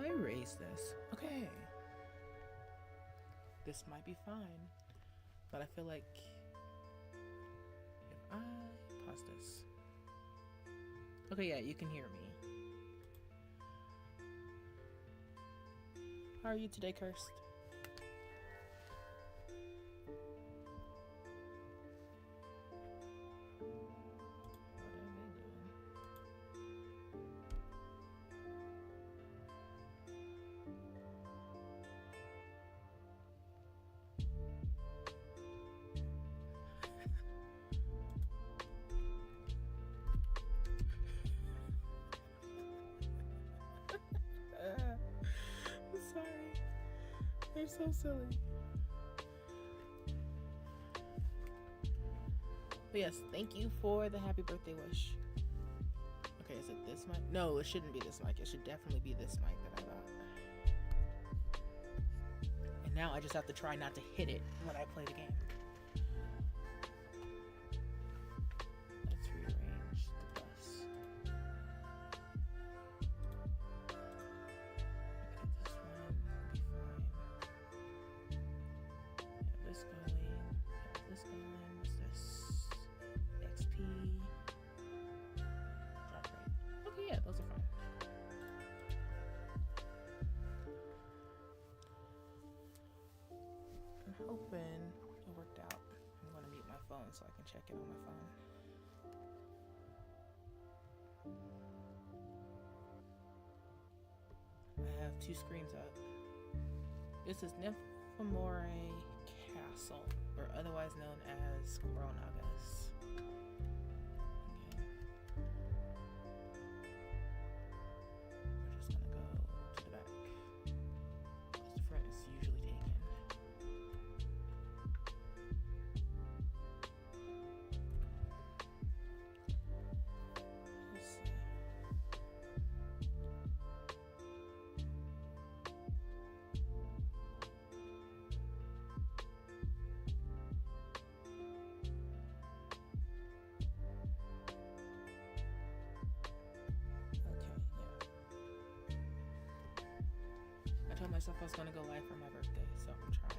I erase this? Okay. This might be fine. But I feel like if I pause this. Okay, yeah, you can hear me. How are you today, Cursed? I'm sorry. They're so silly. But yes, thank you for the happy birthday wish. Okay, is it this mic? No, it shouldn't be this mic. It should definitely be this mic that I got. And now I just have to try not to hit it when I play the game. Let's rearrange the bus. This one will be fine. Have this going. Have this going. What's this? XP. Drop rate. Okay, yeah, those are fine. I'm hoping it worked out. I'm going to mute my phone so I can check it on my phone. I have 2 screens up. This is Nymphomore Castle, or otherwise known as Coronagus. Okay. We're just gonna go to the back, because the front is usually taken. Let's see. I told myself I was gonna go live for my birthday, so I'm trying.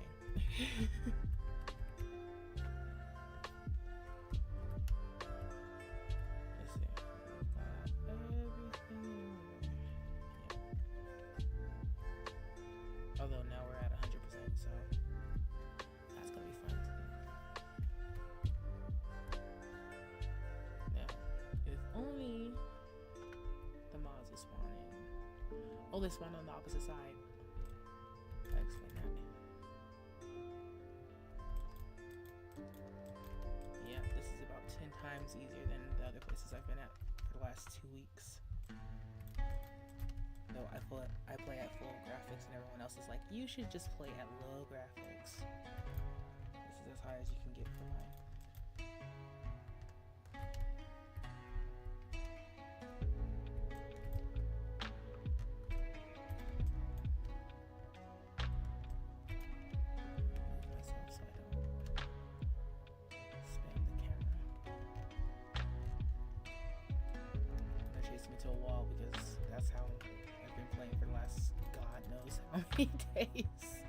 Let's see. We've got everything in order. Yeah. Although now we're at 100%, so that's gonna be fun. Now, if only the mods are spawning. Oh, they spawn on the opposite side. I explain that. Yeah, this is about 10 times easier than the other places I've been at for the last 2 weeks. Though I play at full graphics and everyone else is like, you should just play at low graphics. This is as high as you can get for mine. To a wall because that's how I've been playing for the last God knows how many days.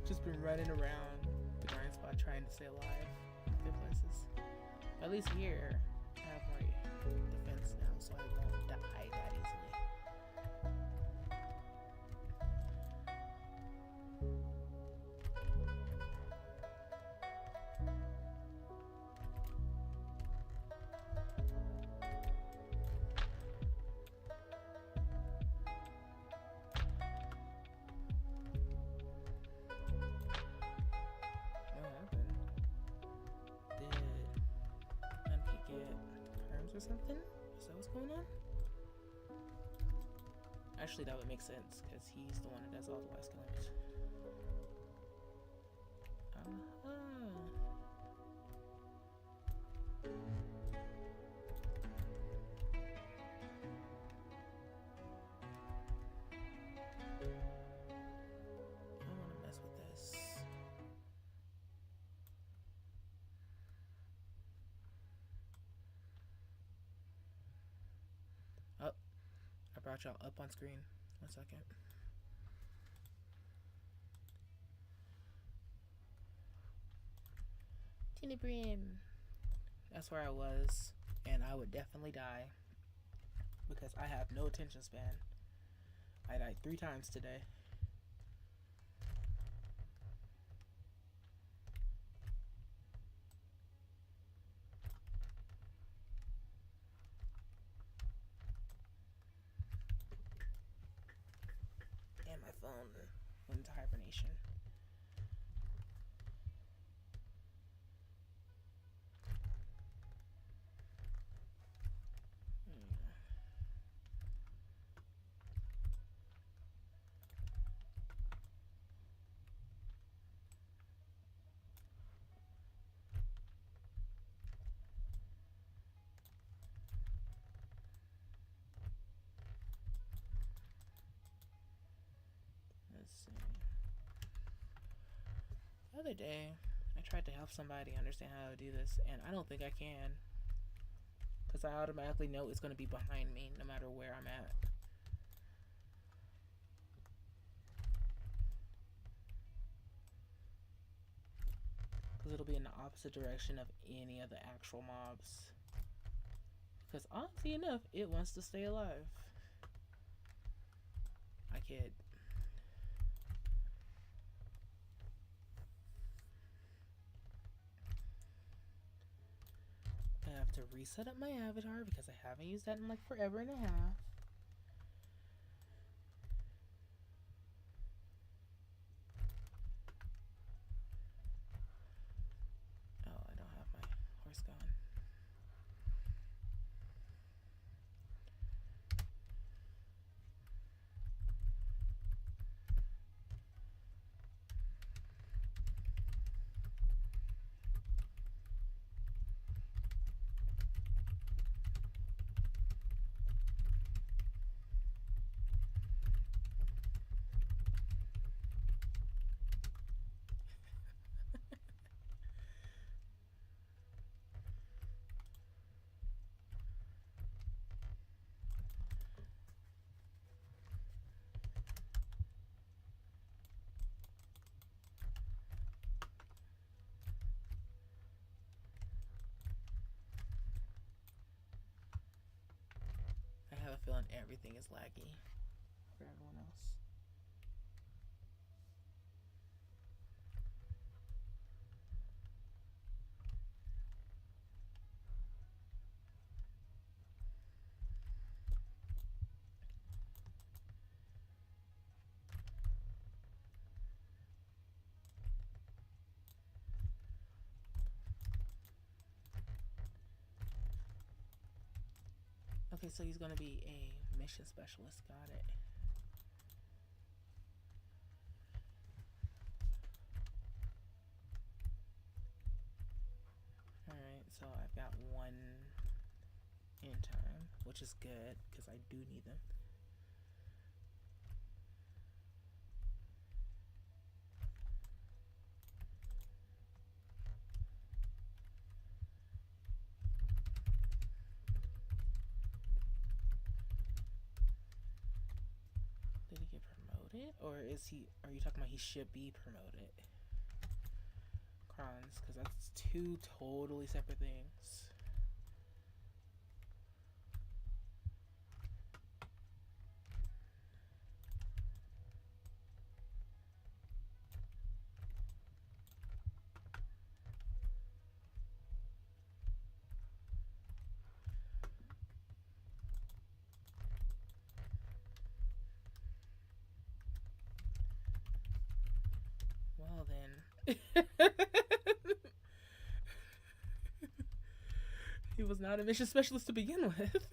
Just been running around the grind spot trying to stay alive in good places. At least here I have more defense now, so I won't die that easily. Or something? Is that what's going on? Actually, that would make sense because he's the one that does all the last killings. I don't want to mess with this. Oh, I brought y'all up on screen. 1 second. Unibrim. That's where I was, and I would definitely die because I have no attention span. I died 3 times today. And my phone went into hibernation. Let's see. The other day, I tried to help somebody understand how to do this, and I don't think I can. Because I automatically know it's going to be behind me no matter where I'm at. Because it'll be in the opposite direction of any of the actual mobs. Because honestly enough, it wants to stay alive. I kid. I have to reset up my avatar because I haven't used that in like forever and a half. Oh, I don't have my horse going. I have a feeling everything is laggy for everyone else. Okay, so he's gonna be a mission specialist. Got it. Alright, so I've got 1 in time, which is good because I do need them. Did he get promoted? Or is he, are you talking about he should be promoted? Crons, because that's 2 totally separate things. Well then. He was not a mission specialist to begin with.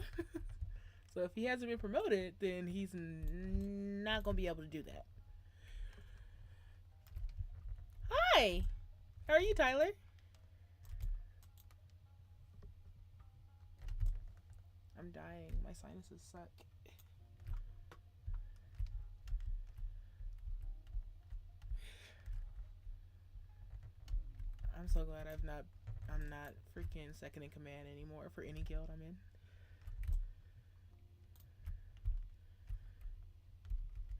So if he hasn't been promoted, then he's not going to be able to do that. Hi! How are you, Tyler? I'm dying. My sinuses suck. I'm so glad I'm not freaking second in command anymore for any guild I'm in.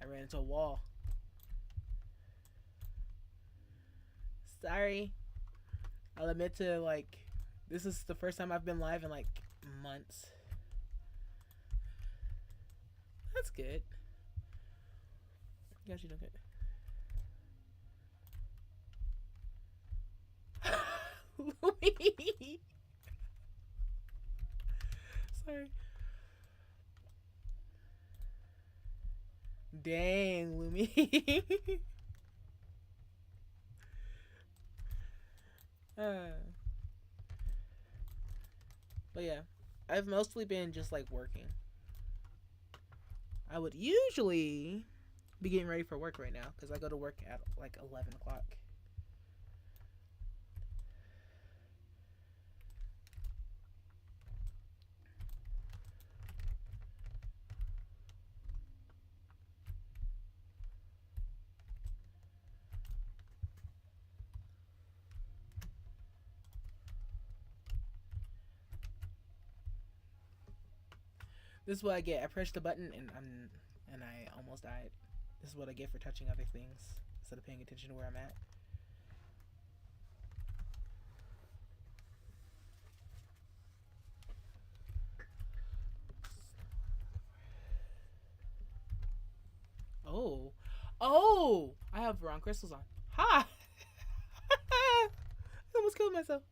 I ran into a wall. Sorry. I'll admit to, like, this is the first time I've been live in like months. That's good. Got you doing good. Louis. Sorry. Dang, Lumi. uh, but yeah, I've mostly been just like working. I would usually be getting ready for work right now because I go to work at like 11 o'clock. This is what I get. I pressed the button and I almost died. This is what I get for touching other things instead of paying attention to where I'm at. Oh. Oh! I have wrong crystals on. Ha! I almost killed myself.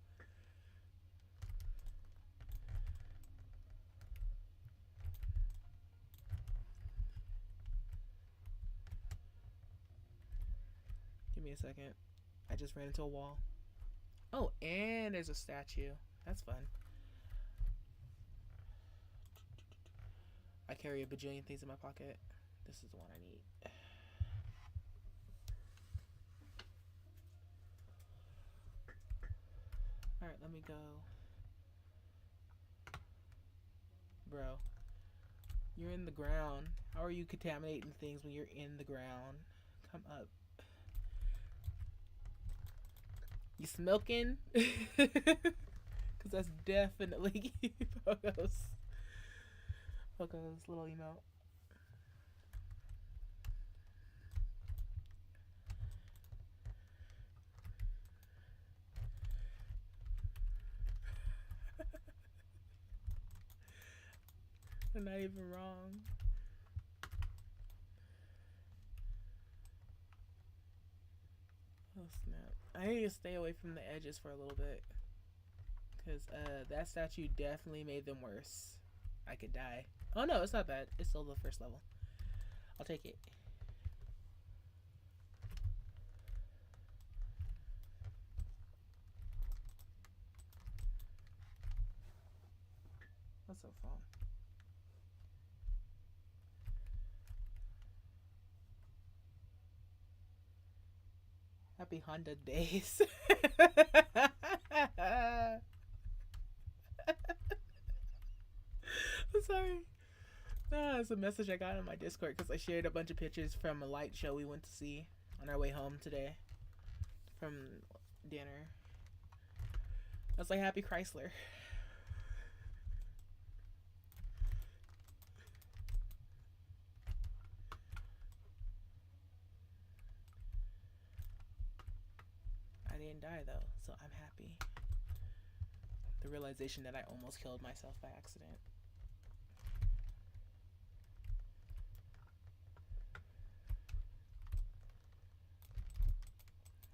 Give me a second. I just ran into a wall. Oh, and there's a statue. That's fun. I carry a bajillion things in my pocket. This is the one I need. Alright, let me go. Bro. You're in the ground. How are you contaminating things when you're in the ground? Come up. You smoking? Because that's definitely Pogo's little emote. They're not even wrong. Oh snap. I need to stay away from the edges for a little bit. Because that statue definitely made them worse. I could die. Oh no, it's not bad. It's still the first level. I'll take it. That's so fun. Happy Honda days. I'm sorry. It's a message I got on my Discord because I shared a bunch of pictures from a light show we went to see on our way home today from dinner. I was like, Happy Chrysler. I didn't die though, so I'm happy. The realization that I almost killed myself by accident.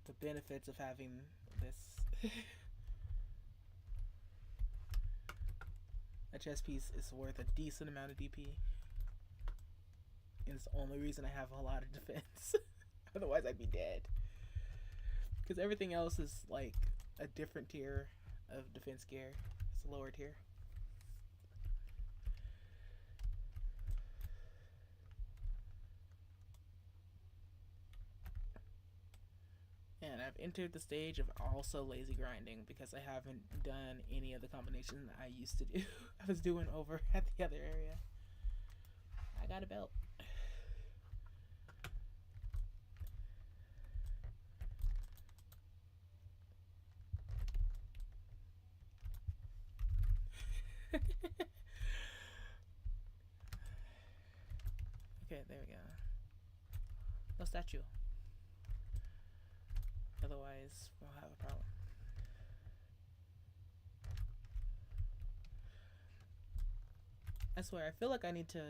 The benefits of having this. A chess piece is worth a decent amount of DP. And it's the only reason I have a lot of defense. Otherwise I'd be dead. Because everything else is like a different tier of defense gear. It's a lower tier. And I've entered the stage of also lazy grinding because I haven't done any of the combinations that I used to do. I was doing over at the other area. I got a belt. Okay, there we go. No statue. Otherwise, we'll have a problem. I swear, I feel like I need to.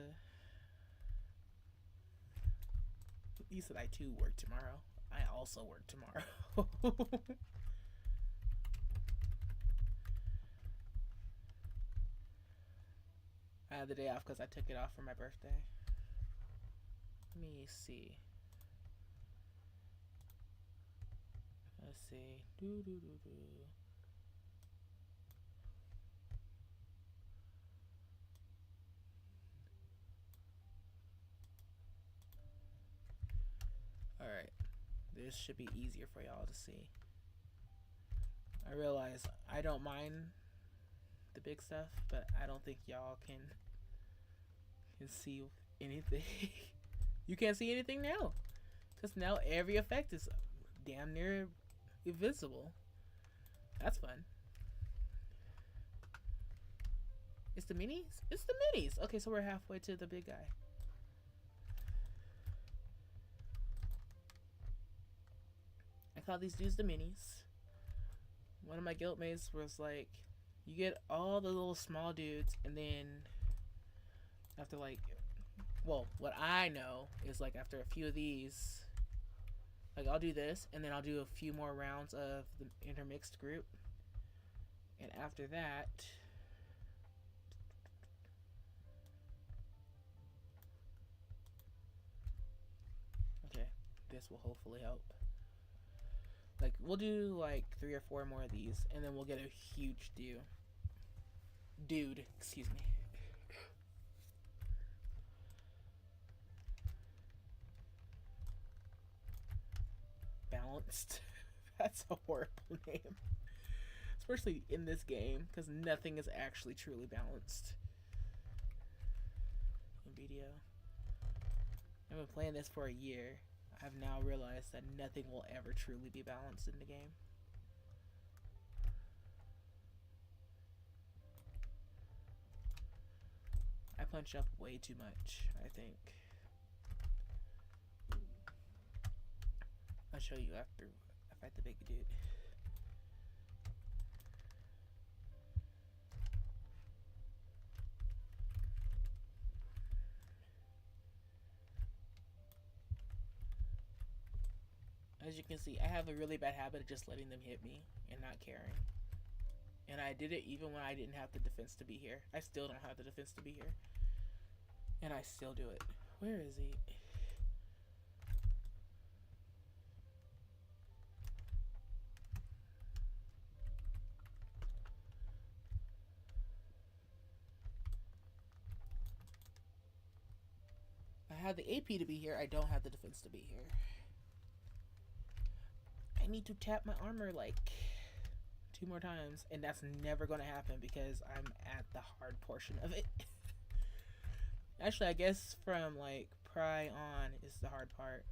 You said I too work tomorrow. I also work tomorrow. I had the day off because I took it off for my birthday. Let me see. Let's see. Do do do do. All right. This should be easier for y'all to see. I realize I don't mind the big stuff, but I don't think y'all can see anything. You can't see anything now, because now every effect is damn near invisible. That's fun. It's the minis? It's the minis! Okay, so we're halfway to the big guy. I call these dudes the minis. One of my guildmates was like, you get all the little small dudes, and then after like, well, what I know is like after a few of these, like I'll do this, and then I'll do a few more rounds of the intermixed group, and after that, okay, this will hopefully help. Like we'll do like 3 or 4 more of these, and then we'll get a huge dude, excuse me. Balanced. That's a horrible name, especially in this game, because nothing is actually truly balanced in BDO. I've been playing this for a year. I've now realized that nothing will ever truly be balanced in the game. I punch up way too much, I think. I'll show you after I fight the big dude. As you can see, I have a really bad habit of just letting them hit me and not caring. And I did it even when I didn't have the defense to be here. I still don't have the defense to be here. And I still do it. Where is he? I have the AP to be here. I don't have the defense to be here. I need to tap my armor like 2 more times, and that's never going to happen because I'm at the hard portion of it. Actually, I guess from like pry on is the hard part.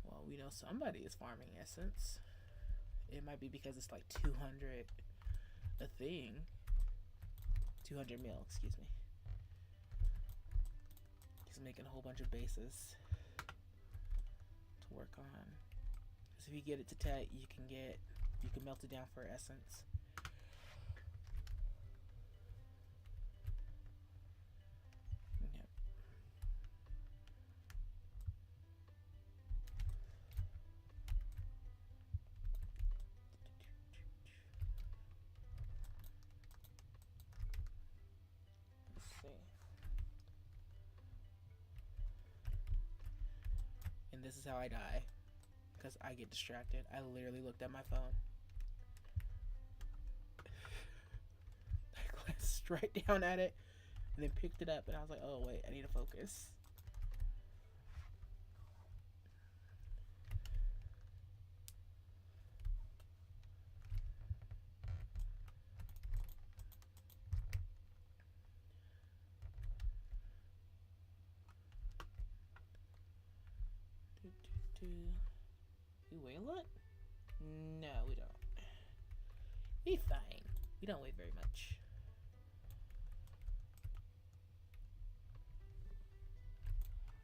Well, we know somebody is farming essence. It might be because it's like 200 a thing. 200 mil, excuse me. He's making a whole bunch of bases to work on. Because if you get it to tet, you can melt it down for essence. Yep. Let's see. And this is how I die. Because I get distracted. I literally looked at my phone. I glanced right down at it and then picked it up, and I was like, oh wait, I need to focus. We weigh a lot? No, we don't. We fine. We don't weigh very much.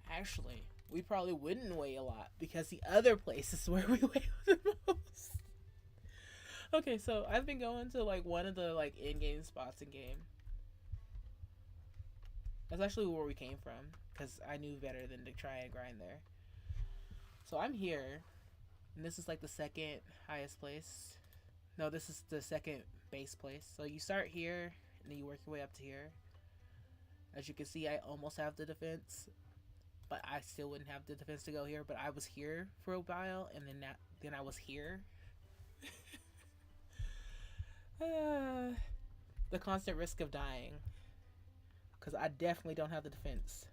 Actually, we probably wouldn't weigh a lot because the other place is where we weigh the most. Okay, so I've been going to like one of the like in-game spots in game. That's actually where we came from because I knew better than to try and grind there. So I'm here, and this is like the second highest place. No, this is the second base place. So you start here, and then you work your way up to here. As you can see, I almost have the defense, but I still wouldn't have the defense to go here. But I was here for a while, and then I was here. The constant risk of dying, because I definitely don't have the defense.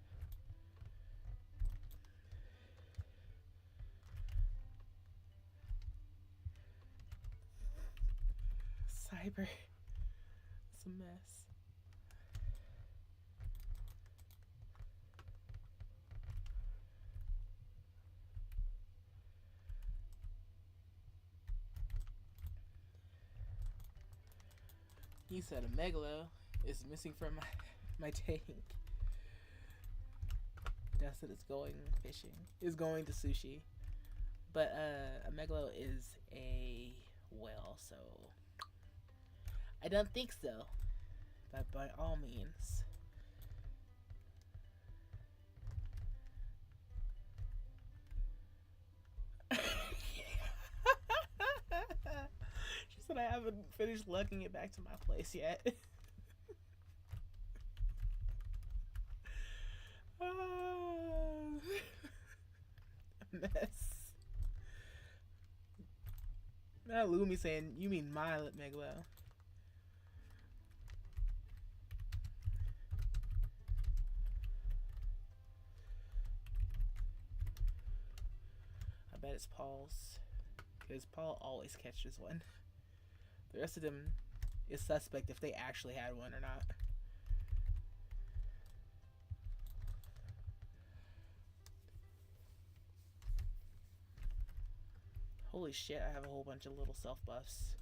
Cyber, it's a mess. He said a megalo is missing from my tank. Dustin is going fishing. Is going to sushi. But a megalo is a whale, so I don't think so. But by all means. She said I haven't finished lugging it back to my place yet. Mess. Not Lumi saying, you mean my megalo. I bet it's Paul's. Because Paul always catches one. The rest of them is suspect if they actually had one or not. Holy shit, I have a whole bunch of little self buffs.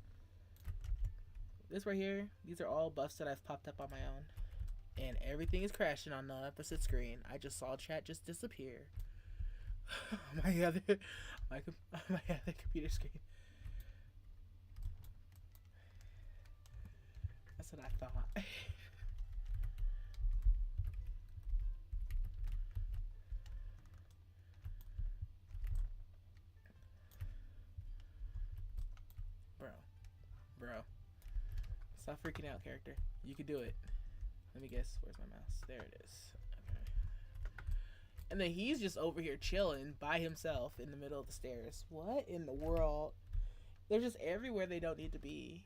This right here, these are all buffs that I've popped up on my own. And everything is crashing on the opposite screen. I just saw chat just disappear. my other computer screen. That's what I thought. Bro. Stop freaking out, character. You can do it. Let me guess. Where's my mouse? There it is. Okay. And then he's just over here chilling by himself in the middle of the stairs. What in the world? They're just everywhere they don't need to be.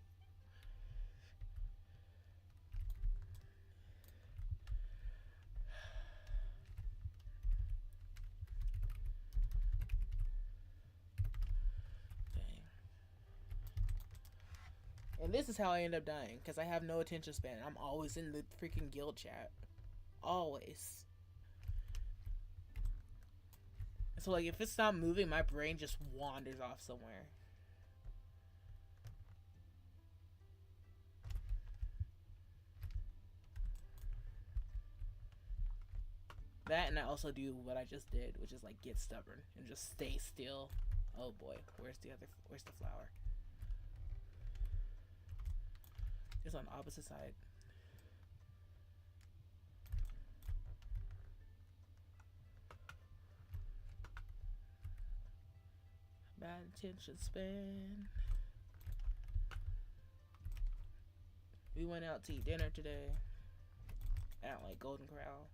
And this is how I end up dying, because I have no attention span. I'm always in the freaking guild chat. Always. So, like, if it's not moving, my brain just wanders off somewhere. That, and I also do what I just did, which is, like, get stubborn and just stay still. Oh, boy. Where's the flower? It's on the opposite side. Bad attention span. We went out to eat dinner today at like Golden Corral.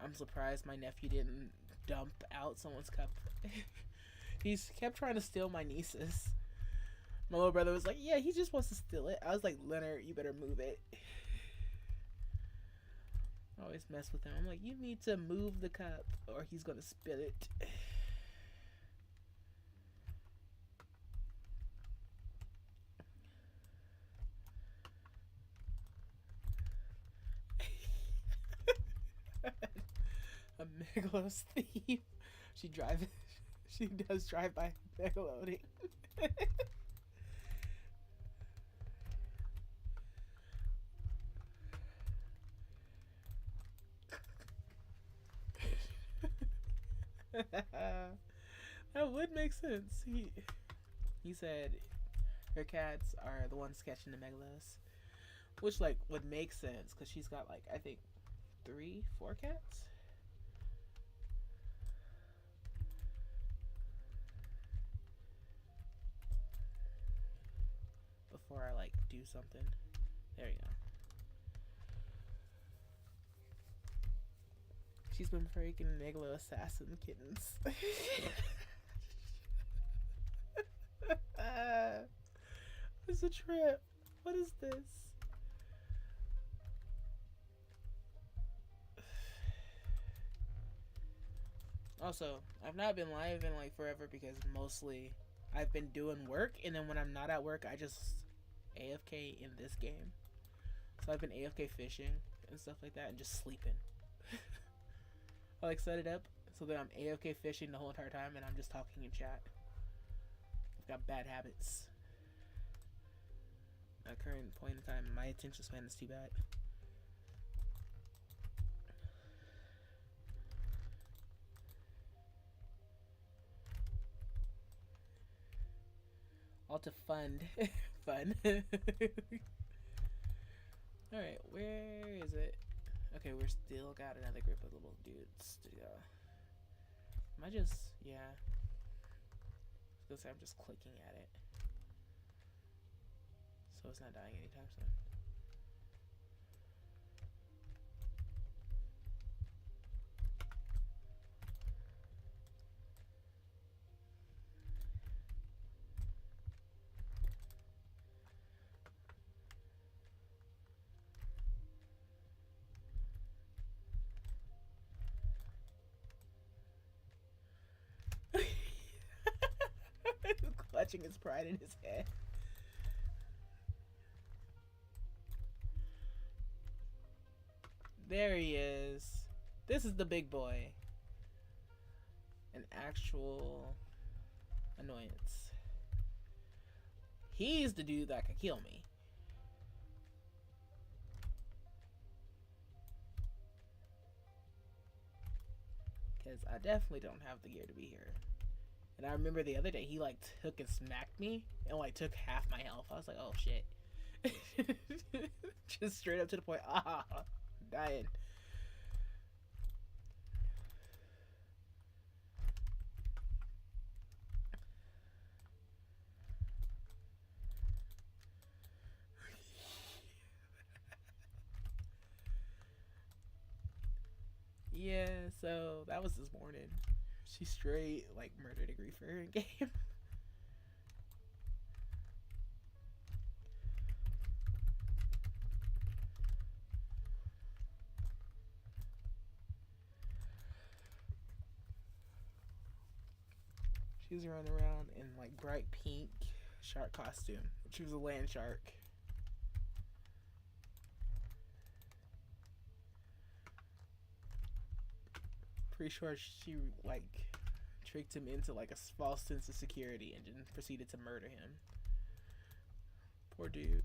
I'm surprised my nephew didn't dump out someone's cup. He's kept trying to steal my niece's. My little brother was like, yeah, he just wants to steal it. I was like, Leonard, you better move it. I always mess with him. I'm like, you need to move the cup or he's gonna spill it. A Megalos thief. She does drive by megaloading. That would make sense. He said her cats are the ones catching the megalos, which like would make sense because she's got like I think 3, 4 cats. Before I like do something, there you go. She's been freaking megalo assassin kittens. It's a trip. What is this? Also, I've not been live in like forever because mostly I've been doing work, and then when I'm not at work, I just AFK in this game. So I've been AFK fishing and stuff like that, and just sleeping. I like set it up so that I'm AFK fishing the whole entire time, and I'm just talking in chat. I've got bad habits. At current point in time, my attention span is too bad. All to fund. Fun. Alright, where is it? Okay, we're still got another group of little dudes to go. Am I just, yeah. I was gonna say I'm just clicking at it. So it's not dying anytime soon. Clutching his pride in his head. There he is. This is the big boy. An actual annoyance. He's the dude that can kill me. Because I definitely don't have the gear to be here. And I remember the other day he like took and smacked me and like took half my health. I was like, oh shit. Just straight up to the point. Ah, I'm dying. Yeah, so that was this morning. She straight like murdered a griefer in game. She was running around in like bright pink shark costume. She was a land shark. Pretty sure she like tricked him into like a false sense of security and then proceeded to murder him. Poor dude.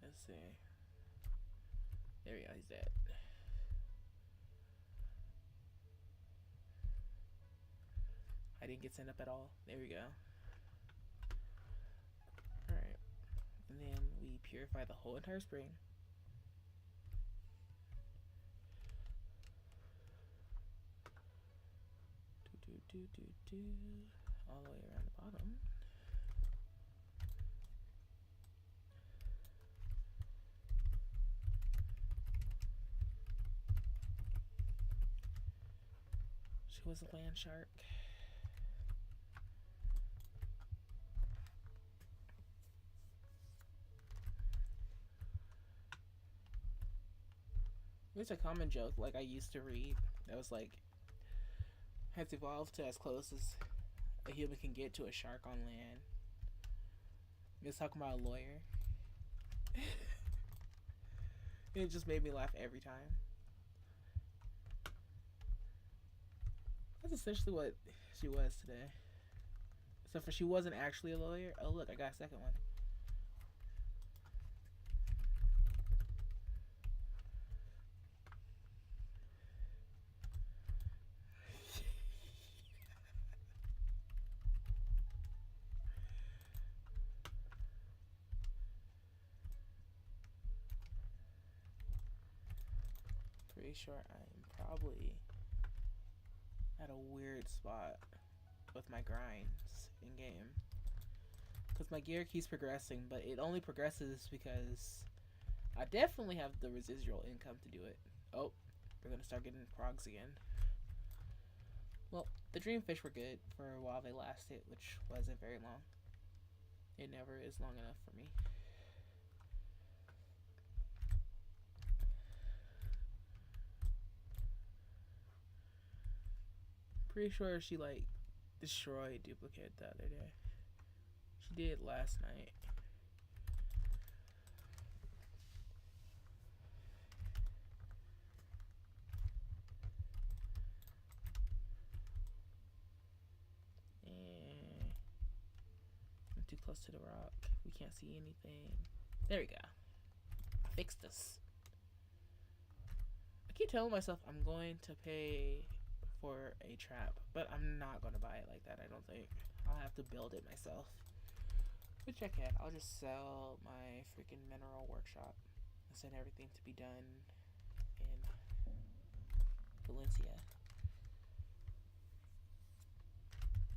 Let's see. There we go, he's dead. I didn't get sent up at all. There we go. Alright. And then we purify the whole entire spring. All the way around the bottom. She was a land shark. It's a common joke like I used to read that was like has evolved to as close as a human can get to a shark on land. It's talking about a lawyer. It just made me laugh every time. That's essentially what she was today. Except for she wasn't actually a lawyer. Oh look, I got a second one. pretty sure I'm probably at a weird spot with my grinds in game. Because my gear keeps progressing, but it only progresses because I definitely have the residual income to do it. Oh, we're gonna start getting progs again. Well, the dreamfish were good for while they lasted, which wasn't very long. It never is long enough for me. Pretty sure she like destroyed duplicate the other day. She did last night. I'm too close to the rock. We can't see anything. There we go. I fixed this. I keep telling myself I'm going to pay for a trap, but I'm not going to buy it like that, I don't think. I'll have to build it myself. Which I can. I'll just sell my freaking mineral workshop and send everything to be done in Valencia.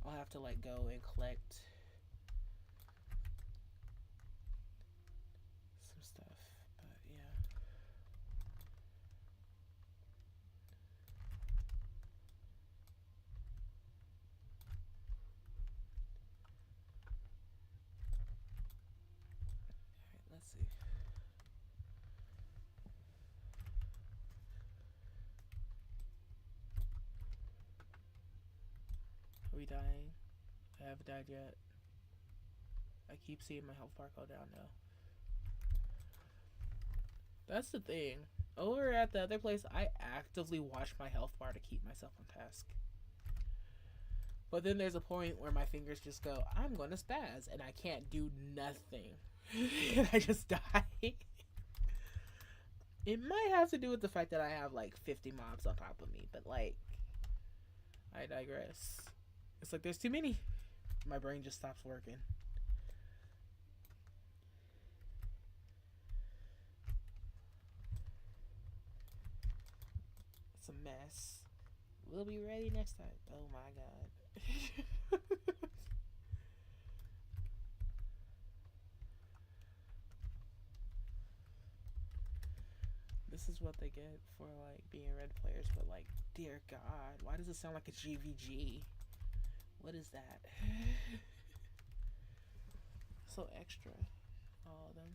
I'll have to like go and collect some stuff, but yeah. Alright, let's see. Are we dying? I haven't died yet. I keep seeing my health bar go down now. That's the thing. Over at the other place, I actively watch my health bar to keep myself on task. But then there's a point where my fingers just go, I'm going to spaz, and I can't do nothing. And I just die. It might have to do with the fact that I have like 50 mobs on top of me, but like, I digress. It's like there's too many. My brain just stops working. It's a mess. We'll be ready next time. Oh my god. This is what they get for like being red players, but like, dear god, why does it sound like a GVG? What is that? So extra, all of them.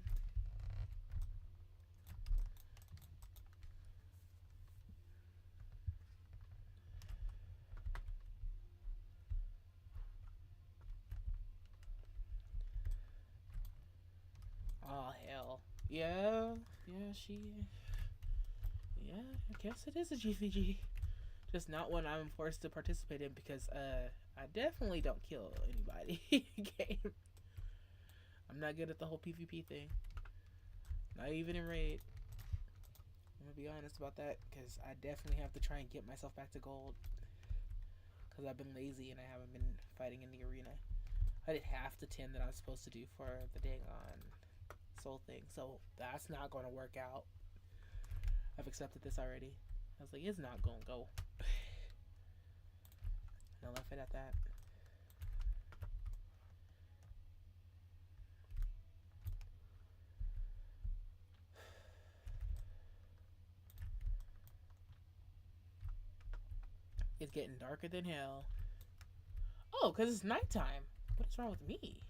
Oh hell. Yeah, yeah, I guess it is a GVG. Just not one I'm forced to participate in because I definitely don't kill anybody in game. I'm not good at the whole PvP thing. Not even in raid. I'm gonna be honest about that because I definitely have to try and get myself back to gold. Because I've been lazy and I haven't been fighting in the arena. I did half the 10 that I was supposed to do for the dang on soul thing. So that's not going to work out. I've accepted this already. I was like, it's not going to go. And I left it at that. It's getting darker than hell. Oh, because it's nighttime. What is wrong with me?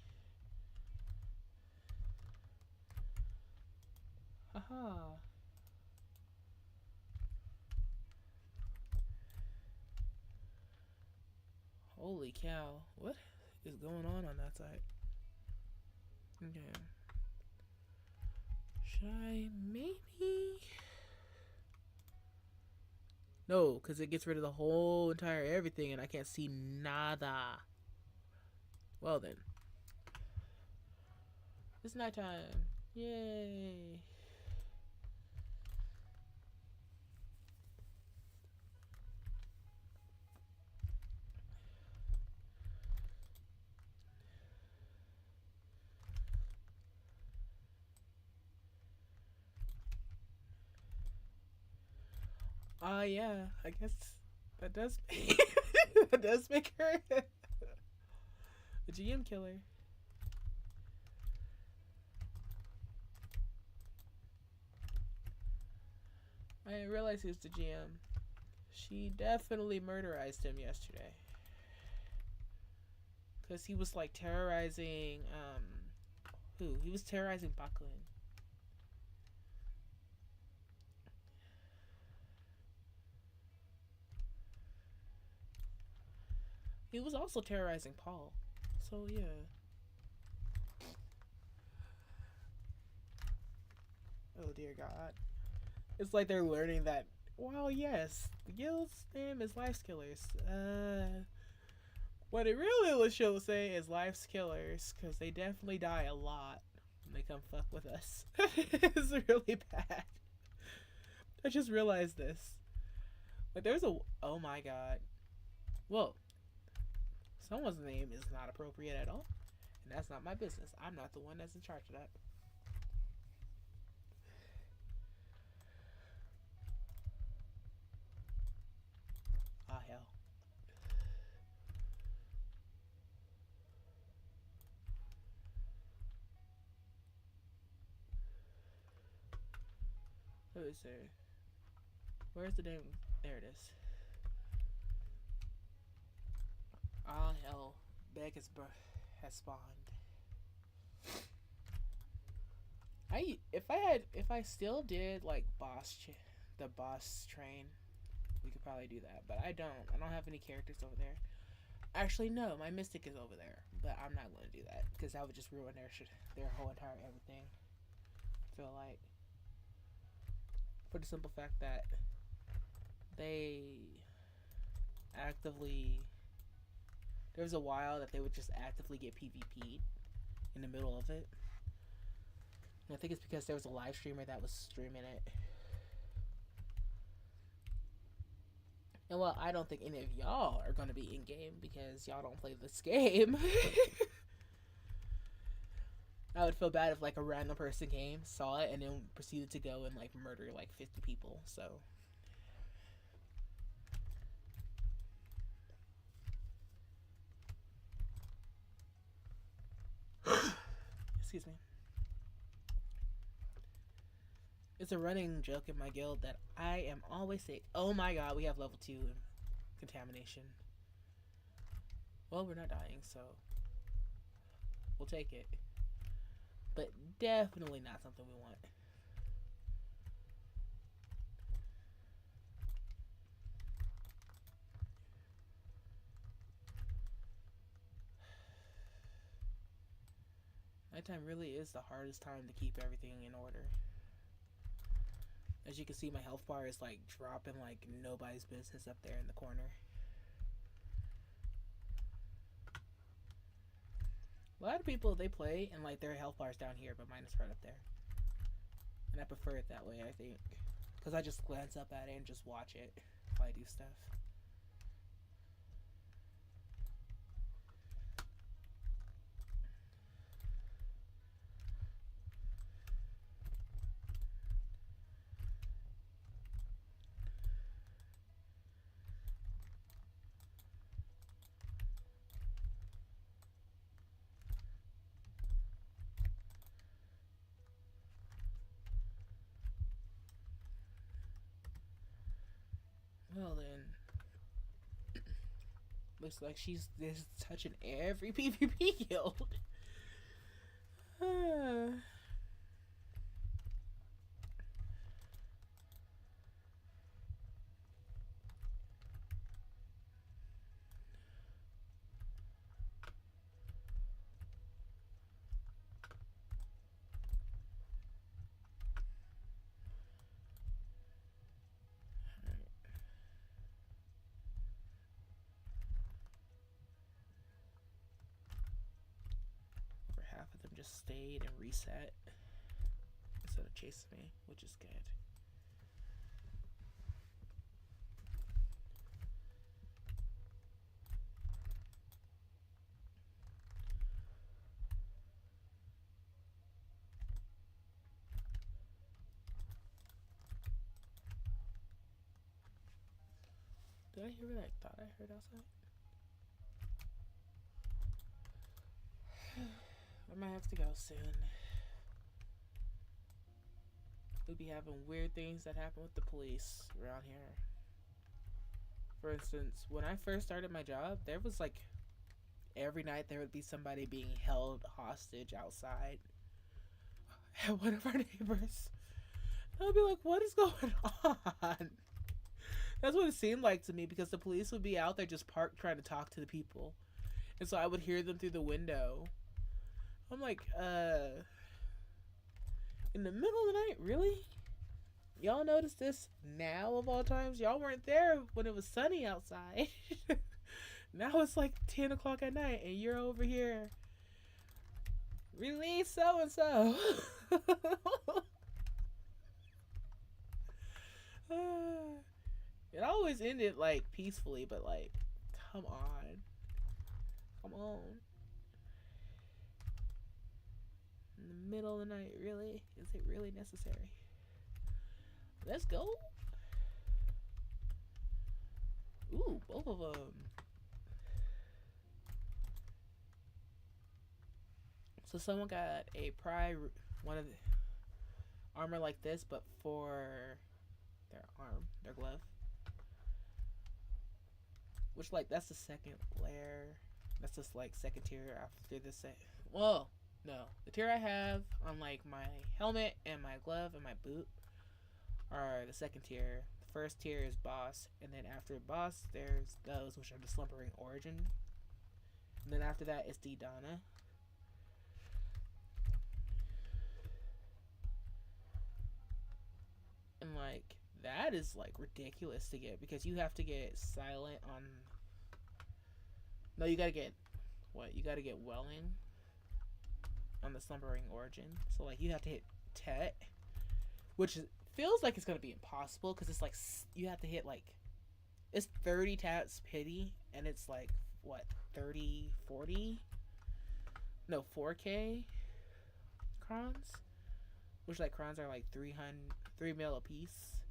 Haha. Holy cow. What is going on that side? Okay. Should I maybe... No, because it gets rid of the whole entire everything and I can't see nada. Well then. It's nighttime. Yay. Yeah, I guess that does that does make her a GM killer. I didn't realize he was the GM. She definitely murderized him yesterday. Because he was like terrorizing, who? He was terrorizing Bakuin. He was also terrorizing Paul. So, yeah. Oh, dear God. It's like they're learning that, well, yes, the guild's name is Life's Killers. What it really should say is Life's Killers, because they definitely die a lot when they come fuck with us. It's really bad. I just realized this. Like, there's a. Oh my god. Well, someone's name is not appropriate at all, and that's not my business. I'm not the one that's in charge of that. Ah, hell. Who is there? Where's the name? There it is. Ah, hell. Beck has spawned. If I still did like the boss train, we could probably do that. But I don't have any characters over there. Actually, no, my mystic is over there, but I'm not going to do that because that would just ruin their whole entire everything. I feel like, for the simple fact that they actively, there was a while that they would just actively get PvP'd in the middle of it. And I think it's because there was a live streamer that was streaming it. And well, I don't think any of y'all are going to be in game because y'all don't play this game. I would feel bad if like a random person came, saw it, and then proceeded to go and like murder like 50 people. So excuse me. It's a running joke in my guild that I am always saying, oh my god, we have level 2 contamination. Well, we're not dying, so we'll take it. But definitely not something we want. Nighttime really is the hardest time to keep everything in order. As you can see, my health bar is like dropping like nobody's business up there in the corner. A lot of people, they play and like their health bar's down here, but mine is right up there. And I prefer it that way, I think. Because I just glance up at it and just watch it while I do stuff. Well then, looks like she's this touching every PvP guild. Over half of them just stayed and reset instead of chasing me, which is good. Did I hear what I thought I heard outside? I might have to go soon. We'll be having weird things that happen with the police around here. For instance, when I first started my job, there was like every night there would be somebody being held hostage outside at one of our neighbors. I would be like, what is going on? That's what it seemed like to me, because the police would be out there just parked trying to talk to the people. And so I would hear them through the window. I'm like, in the middle of the night, really? Y'all noticed this now of all times? Y'all weren't there when it was sunny outside. Now it's like 10 o'clock at night and you're over here. Release so and so. It always ended like peacefully, but like, come on. Come on. In the middle of the night, really? Is it really necessary? Let's go. Ooh, both of them. So someone got a one of the armor like this, but for their arm, their glove. Which, like, that's the second layer. That's just like second tier after this. Whoa, no. The tier I have on like my helmet and my glove and my boot are the second tier. The first tier is boss, and then after boss, there's those which are the slumbering origin. And then after that is the Donna. And like that is like ridiculous to get, because you have to get silent on. No, you gotta get what? You gotta get Welling on the slumbering origin. So like you have to hit Tet, which feels like it's gonna be impossible, because it's like you have to hit like, it's 30 tats pity, and it's like what, 30 40, no, 4k crons, which like crons are like 3 mil a piece,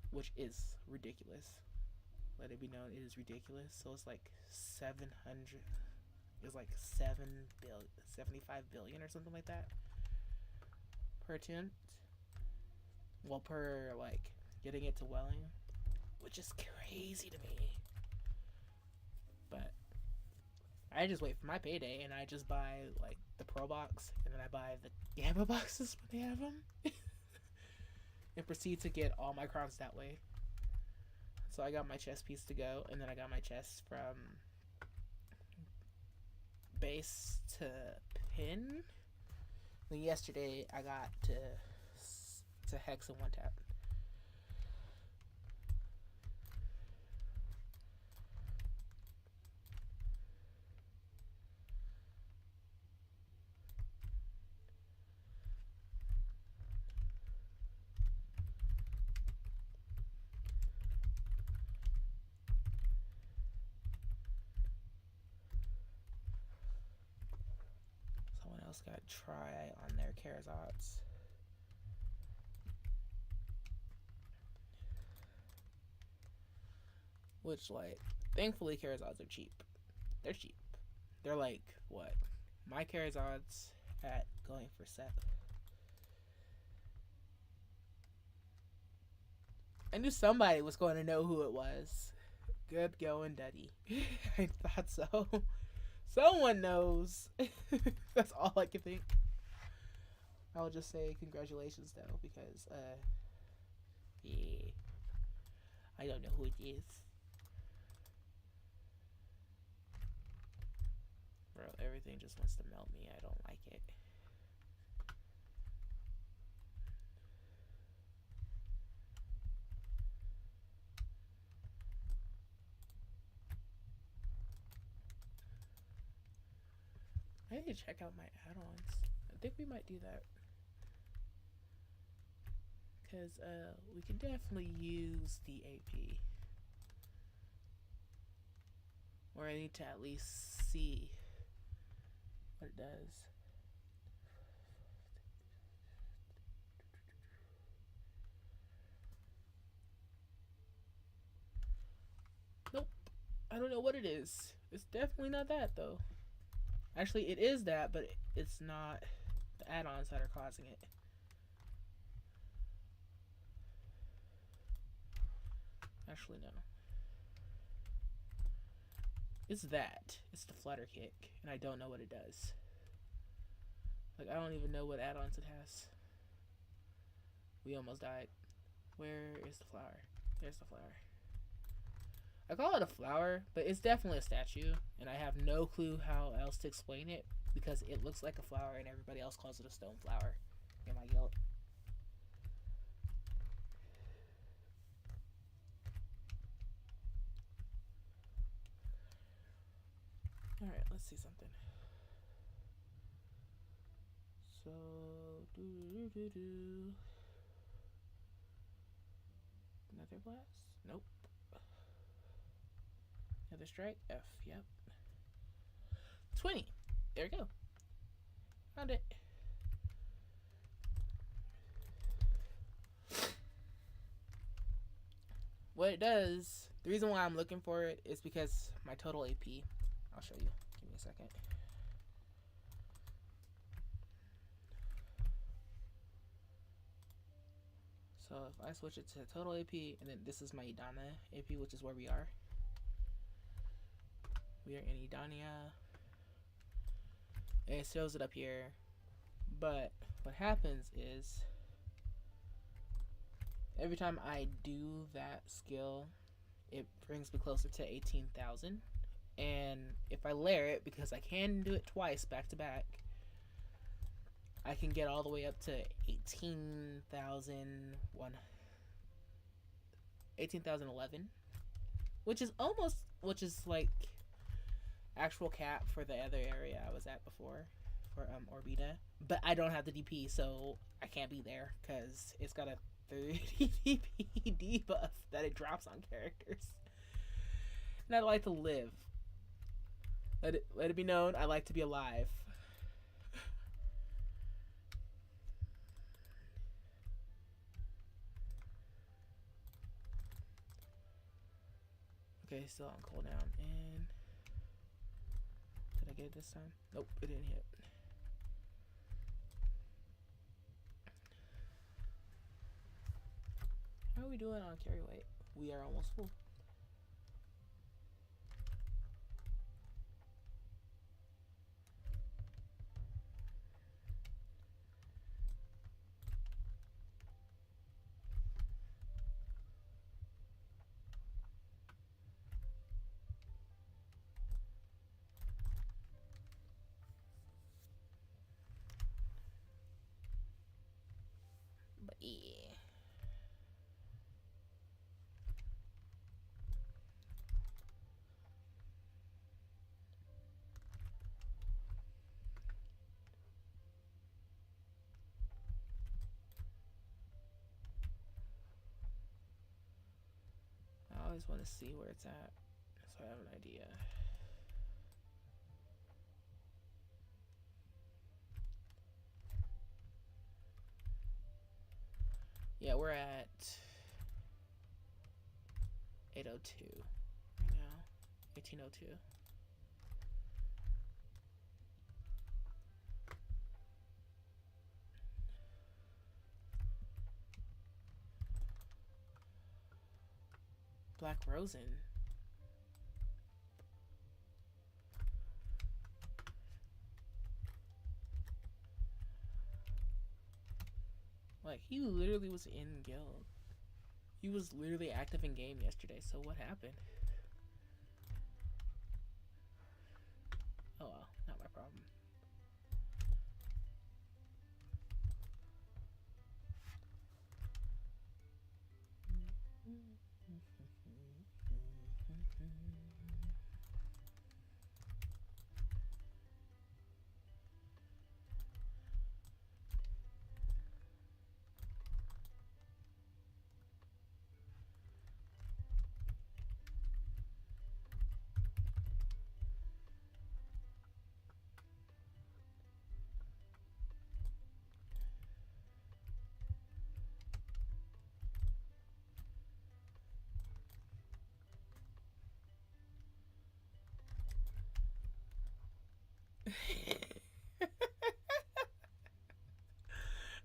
which is ridiculous. Let it be known, it is ridiculous. So it's like 700, it's like 75 billion or something like that per attempt. Well, per like getting it to Welling, which is crazy to me. But I just wait for my payday and I just buy like the Pro box, and then I buy the Gamma boxes when they have them, and proceed to get all my crowns that way. So I got my chest piece to go, and then I got my chest from base to pin. Then yesterday I got to hex and one tap. Someone else got try on their Karazots. Which, like, thankfully Karazots are cheap. They're cheap. They're like, what? My Karazots at going for 7. I knew somebody was going to know who it was. Good going, Duddy. I thought so. Someone knows. That's all I can think. I'll just say congratulations, though, because, yeah. I don't know who it is. Bro, everything just wants to melt me. I don't like it. I need to check out my add-ons. I think we might do that. Because we can definitely use the AP. Or I need to at least see what it does. I don't know what it is. It's definitely not that though. Actually, it is that, but it's not the add-ons that are causing it. Actually, no. It's that. It's the flutter kick, and I don't know what it does. Like, I don't even know what add-ons it has. We almost died. Where is the flower? There's the flower. I call it a flower, but it's definitely a statue, and I have no clue how else to explain it because it looks like a flower and everybody else calls it a stone flower. Am I guilt? Alright, let's see something. So, Another blast? Nope. Another strike? F, yep. 20! There we go. Found it. What it does, the reason why I'm looking for it is because my total AP. I'll show you. Give me a second. So if I switch it to total AP, and then this is my Idana AP, which is where we are. We are in Idania. And it shows it up here. But what happens is every time I do that skill, it brings me closer to 18,000. And if I layer it, because I can do it twice back to back, I can get all the way up to 18,011, which is like actual cap for the other area I was at before for Orbita. But I don't have the DP, so I can't be there because it's got a 30 DP debuff that it drops on characters. And I like to live. Let it be known, I like to be alive. Okay, still on cooldown. And did I get it this time? Nope, it didn't hit. How are we doing on carry weight? We are almost full. But yeah. I always want to see where it's at, so I have an idea. Yeah, we're at 802 right now. 1802. Black Rosen. Like, he literally was in guild. He was literally active in game yesterday, so what happened? Oh well, not my problem.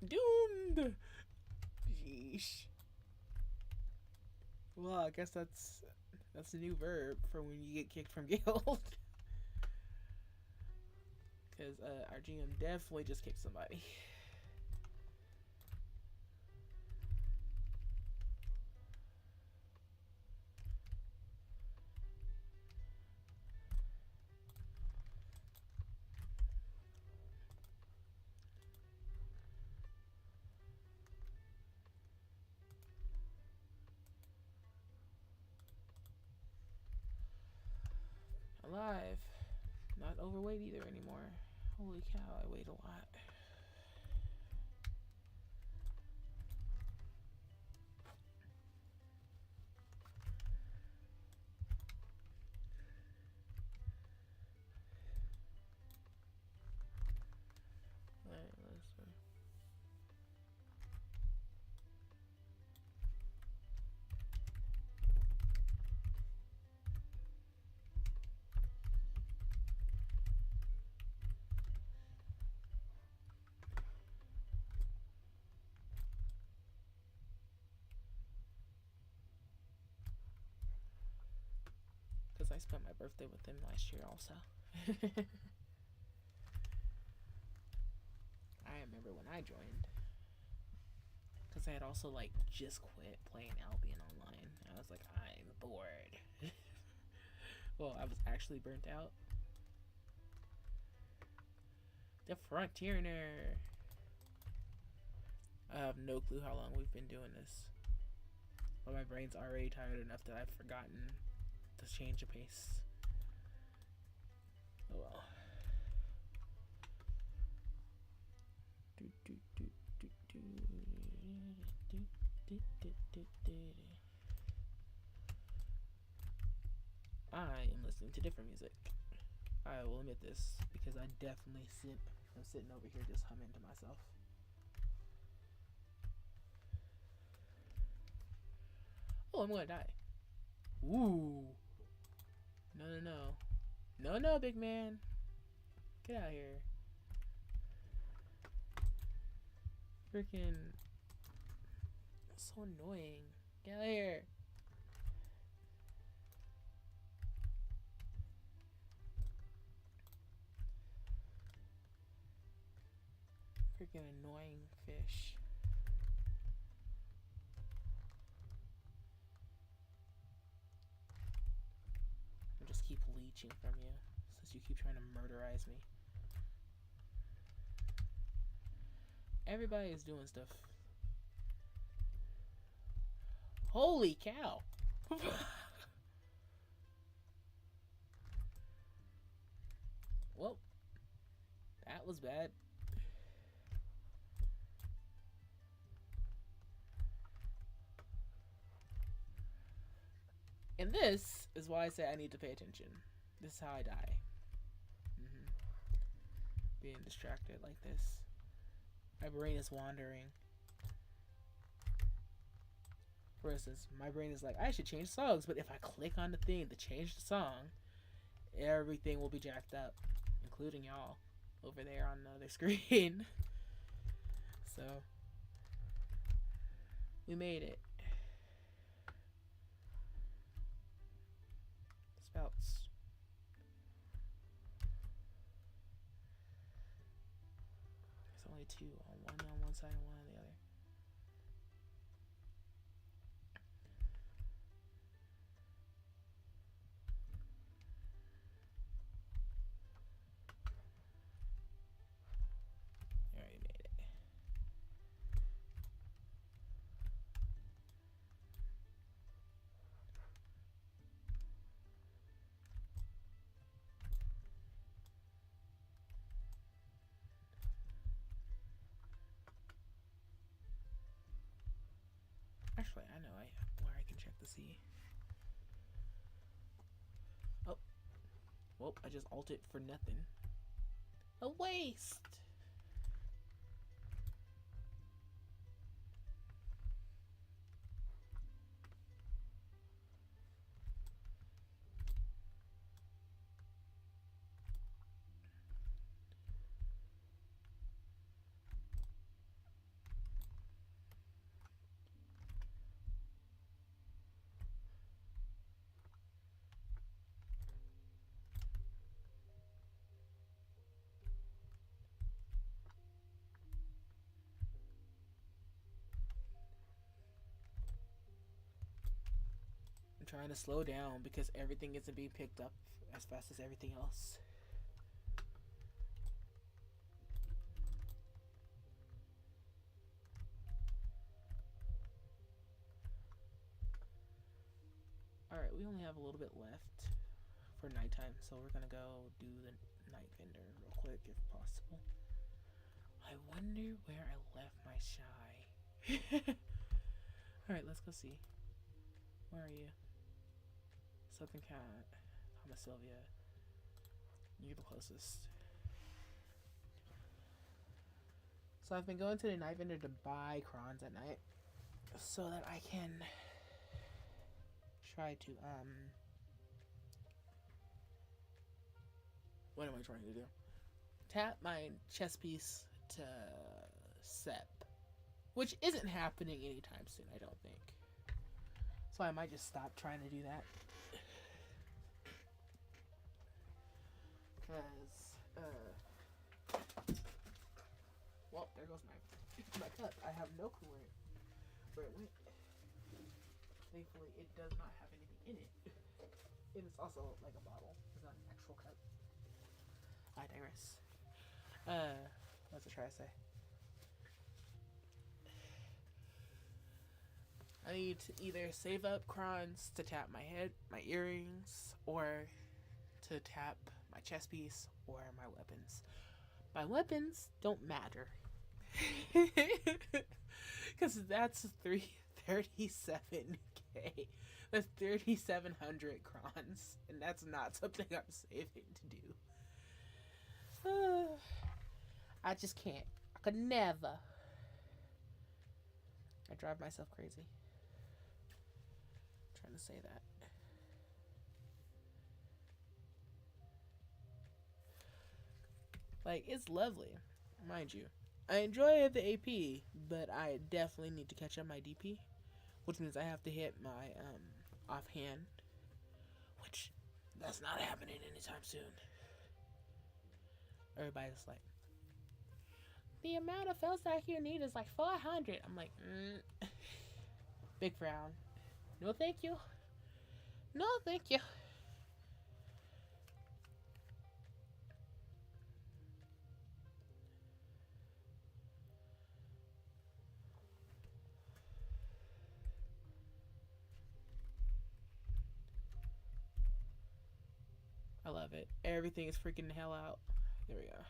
Doomed. Yeesh. Well, I guess that's a new verb for when you get kicked from guild. Because our GM definitely just kicked somebody. Alive. Not overweight either anymore. Holy cow, I weighed a lot. Alright, let's see. Because I spent my birthday with them last year also. I remember when I joined. Because I had also like just quit playing Albion online. I was like, I'm bored. Well, I was actually burnt out. The Frontierner. I have no clue how long we've been doing this. But my brain's already tired enough that I've forgotten to change the pace. Oh well. I am listening to different music. I will admit this because I definitely am sitting over here just humming to myself. Oh, I'm gonna die. Ooh. No, big man. Get out of here. Freaking. That's so annoying. Get out of here. Freaking annoying fish. I'll just keep leeching from you since you keep trying to murderize me. Everybody is doing stuff. Holy cow! Well, that was bad. And this is why I say I need to pay attention. This is how I die. Being distracted like this. My brain is wandering. For instance, my brain is like, I should change songs, but if I click on the thing to change the song, everything will be jacked up, including y'all over there on the other screen. So, we made it. Spouts. There's only two, on one side and one on the other. Alright, made it. Actually, I know where I can check to see. Oh. Well, I just ulted for nothing. A waste! trying to slow down because everything isn't being picked up as fast as everything else. Alright, we only have a little bit left for nighttime, so we're gonna go do the night vendor real quick if possible. I wonder where I left my shy. Alright, let's go see. Where are you? Southern Cat, Thomas Sylvia. You're the closest. So I've been going to the night vendor to buy crons at night so that I can try to what am I trying to do? Tap my chess piece to Sep, which isn't happening anytime soon, I don't think. So I might just stop trying to do that. Because, well, there goes my cup. I have no clue where it went. Thankfully, it does not have anything in it. It is also like a bottle. It's not an actual cup. I digress. What's I try to say? I need to either save up crons to tap my head, my earrings, or to tap my chess piece or my weapons. My weapons don't matter. Because that's 337k. That's 3,700 crons. And that's not something I'm saving to do. I just can't. I could never. I drive myself crazy. I'm trying to say that. Like, it's lovely, mind you. I enjoy the AP, but I definitely need to catch up my DP, which means I have to hit my offhand, which that's not happening anytime soon. Everybody's like, the amount of fel stack you need is like 400. I'm like, big frown. No, thank you. No, thank you. I love it. Everything is freaking the hell out. There we go.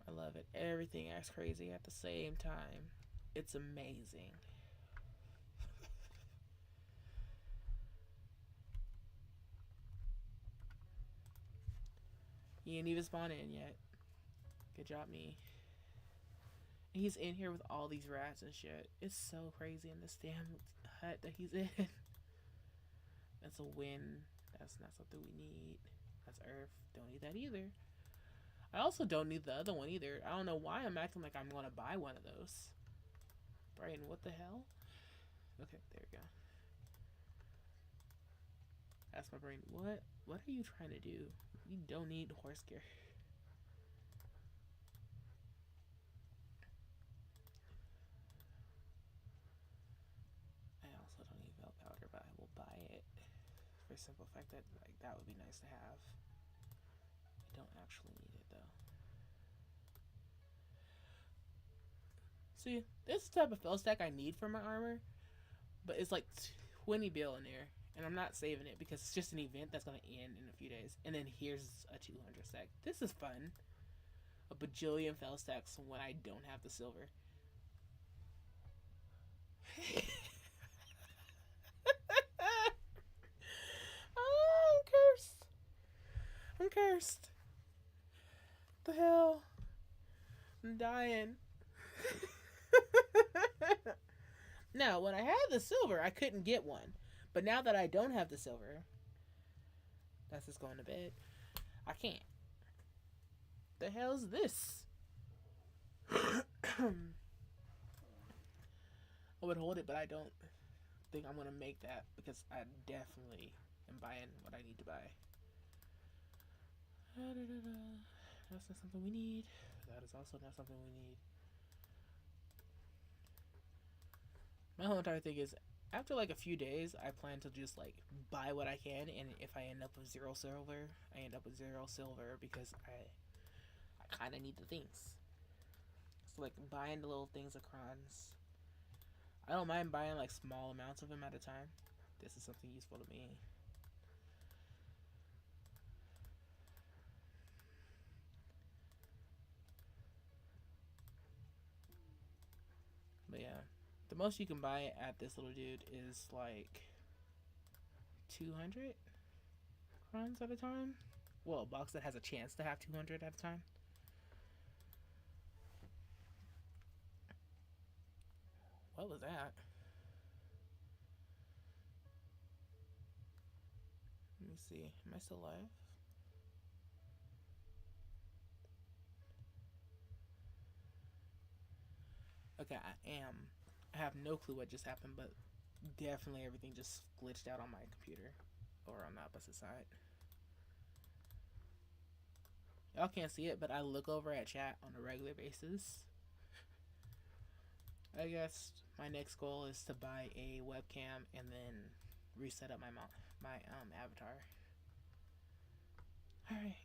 I love it. Everything acts crazy at the same time. It's amazing. He ain't even spawned in yet. Good job, me. And he's in here with all these rats and shit. It's so crazy in this damn hut that he's in. That's a win. That's not something we need. That's Earth. Don't need that either. I also don't need the other one either. I don't know why I'm acting like I'm going to buy one of those. Brian, what the hell? Okay, there we go. That's my brain. What are you trying to do? You don't need horse gear. I also don't need bell powder, but I will buy it. For the simple fact that like that would be nice to have. I don't actually need it though. See, this is the type of fel stack I need for my armor, but it's like 20 bill in there, and I'm not saving it because it's just an event that's gonna end in a few days. And then here's a 200 stack. This is fun. A bajillion fel stacks when I don't have the silver. Oh, I'm cursed. I'm cursed. The hell? I'm dying. Now, when I had the silver, I couldn't get one. But now that I don't have the silver, that's just going to bed. I can't. The hell's this? I would hold it, but I don't think I'm going to make that because I definitely am buying what I need to buy. That's not something we need. That is also not something we need. My whole entire thing is, after like a few days, I plan to just like buy what I can, and if I end up with 0 silver, I end up with 0 silver because I kind of need the things. So like buying the little things of crons. I don't mind buying like small amounts of them at a time. This is something useful to me. But yeah, the most you can buy at this little dude is like 200 crons at a time. Well, a box that has a chance to have 200 at a time. What was that? Let me see. Am I still alive? Okay, I am. I have no clue what just happened, but definitely everything just glitched out on my computer or on the opposite side. Y'all can't see it, but I look over at chat on a regular basis. I guess my next goal is to buy a webcam and then reset up my avatar. All right,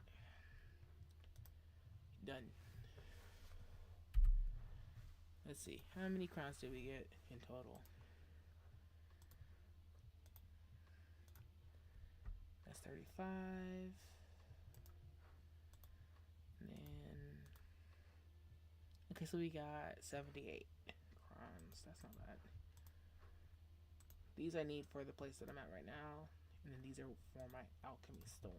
done. Let's see, how many crowns did we get in total? That's 35. And then, okay, so we got 78 crowns. That's not bad. These I need for the place that I'm at right now. And then these are for my alchemy stone.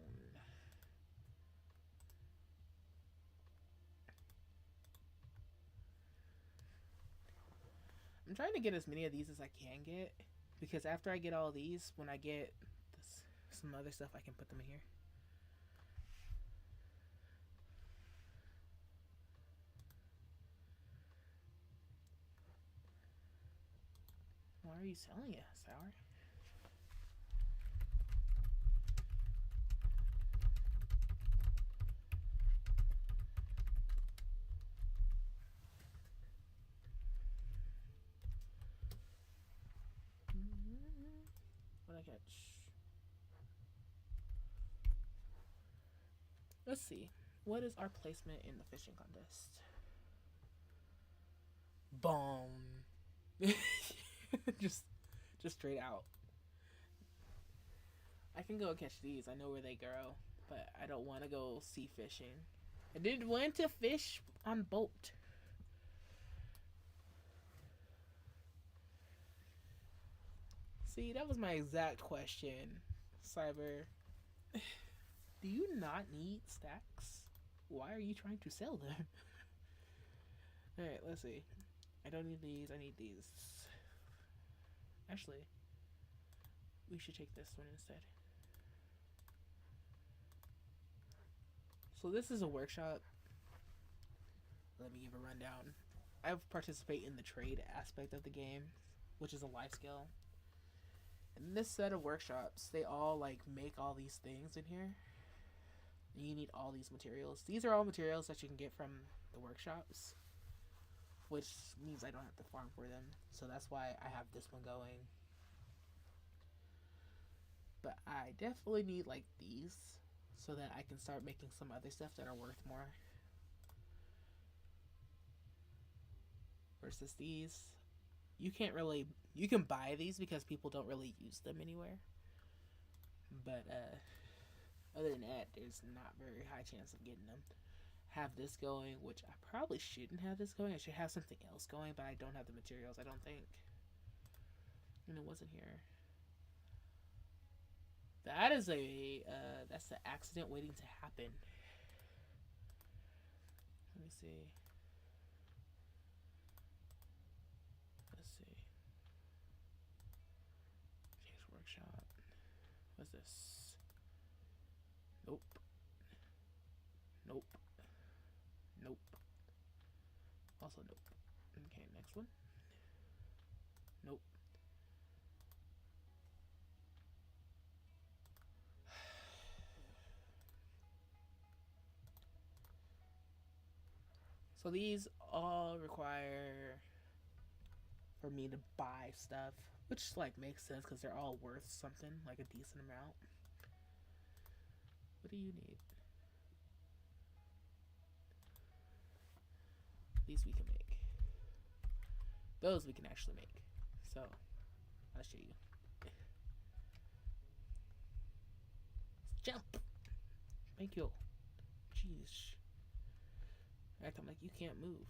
I'm trying to get as many of these as I can get, because after I get all these, when I get this, some other stuff, I can put them in here. Why are you selling it, Sour? What I catch? Let's see. What is our placement in the fishing contest? Boom. just straight out. I can go catch these. I know where they grow, but I don't want to go sea fishing. I did want to fish on boat. See, that was my exact question, Cyber. Do you not need stacks? Why are you trying to sell them? Alright, let's see. I don't need these, I need these. Actually, we should take this one instead. So this is a workshop. Let me give a rundown. I participate in the trade aspect of the game, which is a life skill. And this set of workshops, they all like make all these things in here. And you need all these materials. These are all materials that you can get from the workshops, which means I don't have to farm for them. So that's why I have this one going. But I definitely need like these so that I can start making some other stuff that are worth more. Versus these. You can buy these because people don't really use them anywhere. But other than that, there's not very high chance of getting them. Have this going, which I probably shouldn't have this going. I should have something else going, but I don't have the materials, I don't think. And it wasn't here. That is that's an accident waiting to happen. Let me see. Let's see. Case workshop. What's this? Nope. Nope. Nope. Also nope. Okay, next one. Nope. So these all require for me to buy stuff, which like makes sense because they're all worth something, like a decent amount. What do you need? These we can make. Those we can actually make. So, I'll show you. Jump! Thank you. Jeez. Acting like you can't move.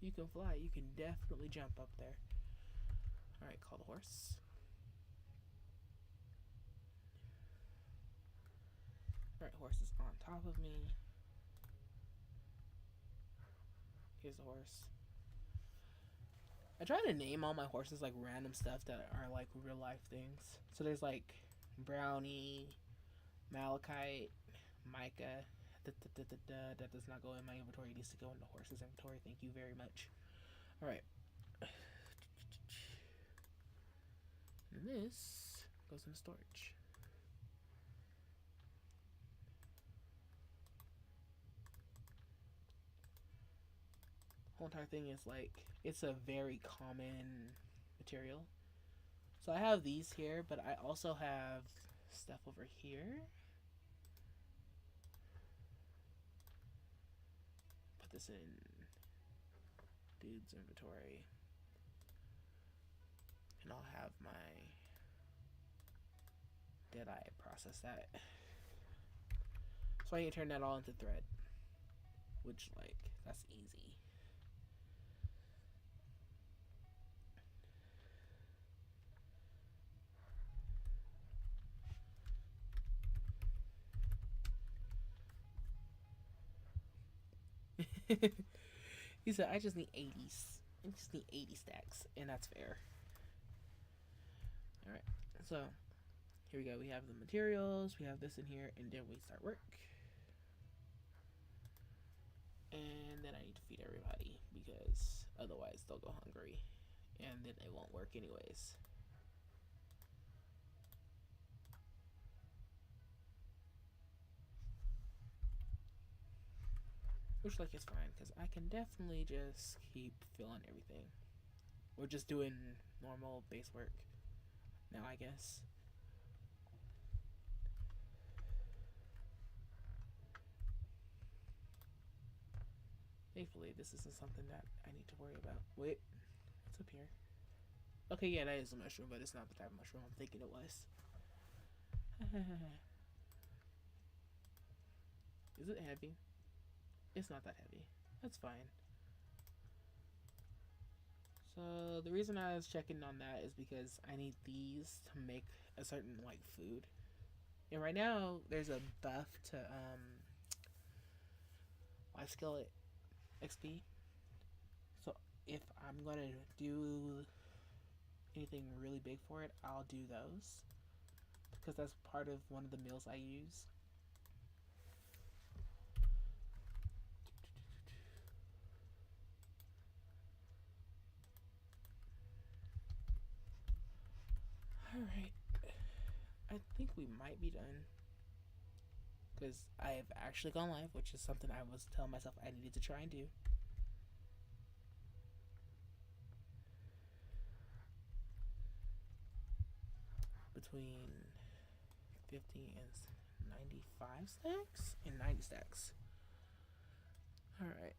You can fly. You can definitely jump up there. Alright, call the horse. Alright, horse is on top of me. Here's the horse. I try to name all my horses like random stuff that are like real life things. So there's like Brownie, Malachite, Micah. That does not go in my inventory. It needs to go in the horse's inventory. Thank you very much. Alright. And this goes in storage. Whole entire thing is like, it's a very common material. So I have these here, but I also have stuff over here. Put this in dude's inventory. And I'll have my bday process that. So I can turn that all into thread. Which, like, that's easy. He said, I just need 80s. I just need 80 stacks. And that's fair. Alright. So, here we go. We have the materials. We have this in here. And then we start work. And then I need to feed everybody. Because otherwise they'll go hungry. And then it won't work anyways. Which, like, is fine, because I can definitely just keep filling everything. We're just doing normal base work now, I guess. Thankfully, this isn't something that I need to worry about. Wait, what's up here? Okay, yeah, that is a mushroom, but it's not the type of mushroom I'm thinking it was. Is it heavy? It's not that heavy. That's fine. So the reason I was checking on that is because I need these to make a certain like food. And right now there's a buff to life skillet XP. So if I'm gonna do anything really big for it, I'll do those. Because that's part of one of the meals I use. Alright. I think we might be done. Because I have actually gone live, which is something I was telling myself I needed to try and do. Between 50 and 95 stacks? And 90 stacks. Alright.